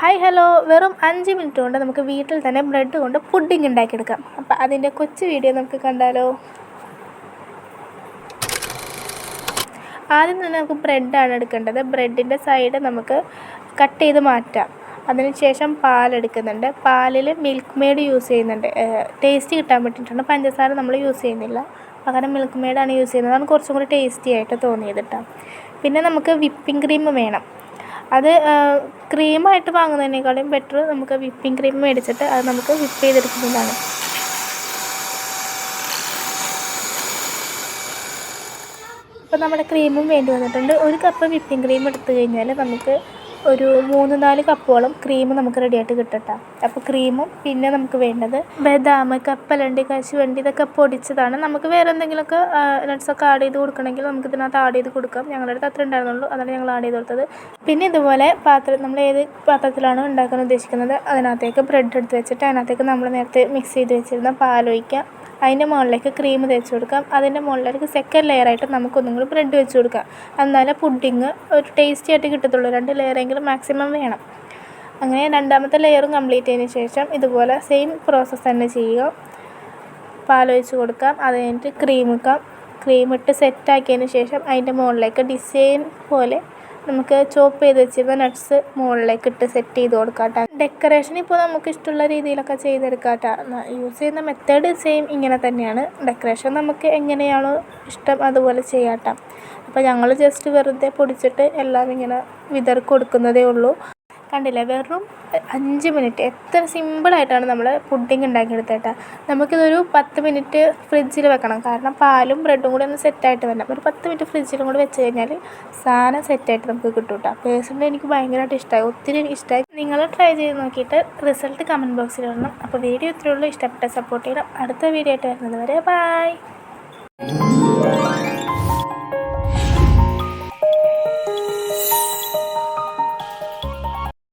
Hi hello, വെറും 5 minute കൊണ്ട് നമുക്ക് വീട്ടിൽ തന്നെ ബ്രെഡ് കൊണ്ട് പുഡിംഗ് ഉണ്ടാക്കിയെടുക്കാം. അപ്പോൾ അതിൻ്റെ കൊച്ചു വീഡിയോ നമുക്ക് കണ്ടാലോ. ആദ്യം തന്നെ നമുക്ക് ബ്രെഡാണ് എടുക്കേണ്ടത്. ബ്രെഡിൻ്റെ സൈഡ് നമുക്ക് കട്ട് ചെയ്ത് മാറ്റാം. അതിനുശേഷം പാലെടുക്കുന്നുണ്ട്. പാലിൽ മിൽക്ക് മെയ്ഡ് യൂസ് ചെയ്യുന്നുണ്ട്. ടേസ്റ്റ് കിട്ടാൻ വേണ്ടിയിട്ടാണ്. പഞ്ചസാര നമ്മൾ യൂസ് ചെയ്യുന്നില്ല, പകരം മിൽക്ക് മെയ്ഡാണ് യൂസ് ചെയ്യുന്നത്. അതാണ് കുറച്ചും കൂടി ടേസ്റ്റി ആയിട്ട് തോന്നിയത് കേട്ടോ. പിന്നെ നമുക്ക് വിപ്പിംഗ് ക്രീം വേണം. അത് ക്രീമായിട്ട് വാങ്ങുന്നതിനേക്കാളും ബെറ്റർ നമുക്ക് വിപ്പിംഗ് ക്രീം മേടിച്ചിട്ട് അത് നമുക്ക് വിപ്പ് ചെയ്തെടുക്കുന്നതാണ്. അപ്പോൾ നമ്മുടെ ക്രീമും വേണ്ടി വന്നിട്ടുണ്ട്. 1 കപ്പ് വിപ്പിംഗ് ക്രീം എടുത്തു കഴിഞ്ഞാൽ നമുക്ക് ഒരു 3-4 കപ്പോളം ക്രീം നമുക്ക് റെഡിയായിട്ട് കിട്ടട്ടെ. അപ്പോൾ ക്രീമും പിന്നെ നമുക്ക് വേണ്ടത് ബദാം, കപ്പലണ്ടി, കശുവണ്ടി ഇതൊക്കെ പൊടിച്ചതാണ്. നമുക്ക് വേറെ എന്തെങ്കിലുമൊക്കെ നട്ട്സൊക്കെ ആഡ് ചെയ്ത് കൊടുക്കണമെങ്കിൽ നമുക്ക് ഇതിനകത്ത് ആഡ് ചെയ്ത് കൊടുക്കാം. ഞങ്ങളുടെ അടുത്ത് അത്ര ഉണ്ടായിരുന്നുള്ളൂ, അതാണ് ഞങ്ങൾ ആഡ് ചെയ്ത് കൊടുത്തത്. പിന്നെ ഇതുപോലെ നമ്മൾ ഏത് പാത്രത്തിലാണോ ഉണ്ടാക്കാൻ ഉദ്ദേശിക്കുന്നത് അതിനകത്തേക്ക് ബ്രെഡ് എടുത്ത് വെച്ചിട്ട് അതിനകത്തേക്ക് നമ്മൾ നേരത്തെ മിക്സ് ചെയ്ത് വെച്ചിരുന്ന പാലൊഴിക്കാം. അതിൻ്റെ മുകളിലേക്ക് ക്രീം തേച്ച് കൊടുക്കാം. അതിൻ്റെ മുകളിലേക്ക് സെക്കൻഡ് ലെയറായിട്ട് നമുക്കൊന്നും കൂടി ബ്രെഡ് വെച്ച് കൊടുക്കാം. എന്നാലേ പുഡിങ് ഒരു ടേസ്റ്റി ആയിട്ട് കിട്ടത്തുള്ളൂ. 2 ലെയറെങ്കിലും മാക്സിമം വേണം. അങ്ങനെ രണ്ടാമത്തെ ലെയറും കംപ്ലീറ്റ് ചെയ്തതിന് ശേഷം ഇതുപോലെ സെയിം പ്രോസസ്സ് തന്നെ ചെയ്യുക. പാലൊഴിച്ച് കൊടുക്കാം. അത് കഴിഞ്ഞിട്ട് ക്രീമിട്ട് സെറ്റാക്കിയതിന് ശേഷം അതിൻ്റെ മുകളിലേക്ക് ഡിസൈൻ പോലെ നമുക്ക് ചോപ്പ് ചെയ്ത് വെച്ചിരുന്ന നട്ട്സ് മുകളിലേക്ക് ഇട്ട് സെറ്റ് ചെയ്ത് കൊടുക്കാം കേട്ടോ. ഡെക്കറേഷൻ ഇപ്പോൾ നമുക്ക് ഇഷ്ടമുള്ള രീതിയിലൊക്കെ ചെയ്തെടുക്കാം കേട്ടോ. യൂസ് ചെയ്യുന്ന മെത്തേഡ് സെയിം ഇങ്ങനെ തന്നെയാണ്. ഡെക്കറേഷൻ നമുക്ക് എങ്ങനെയാണോ ഇഷ്ടം അതുപോലെ ചെയ്യാം കേട്ടോ. അപ്പോൾ ഞങ്ങൾ ജസ്റ്റ് വെറുതെ പൊടിച്ചിട്ട് എല്ലാം ഇങ്ങനെ വിതറി കൊടുക്കുന്നതേ ഉള്ളൂ. കണ്ടില്ലേ, വെറും 5 മിനിറ്റ്. എത്ര സിമ്പിളായിട്ടാണ് നമ്മൾ പുഡിംഗ് ഉണ്ടാക്കിയെടുത്തത് കേട്ടോ. നമുക്കിതൊരു 10 മിനിറ്റ് ഫ്രിഡ്ജിൽ വെക്കണം. കാരണം പാലും ബ്രെഡും കൂടി ഒന്ന് സെറ്റായിട്ട് വരണം. ഒരു 10 മിനിറ്റ് ഫ്രിഡ്ജിലും കൂടി വെച്ച് കഴിഞ്ഞാൽ സാധനം സെറ്റായിട്ട് നമുക്ക് കിട്ടും കേട്ടോ. പേഴ്സണലി എനിക്ക് ഭയങ്കരമായിട്ട് ഇഷ്ടമായി, ഒത്തിരി ഇഷ്ടമായി. നിങ്ങൾ ട്രൈ ചെയ്ത് നോക്കിയിട്ട് റിസൾട്ട് കമൻറ്റ് ബോക്സിൽ ഇടണം. അപ്പോൾ വീഡിയോ ഇത്രയേ ഉള്ളൂ. ഇഷ്ടപ്പെട്ട സപ്പോർട്ട് ചെയ്യണം. അടുത്ത വീഡിയോ ആയിട്ട് വരുന്നത് വരെ ബൈ.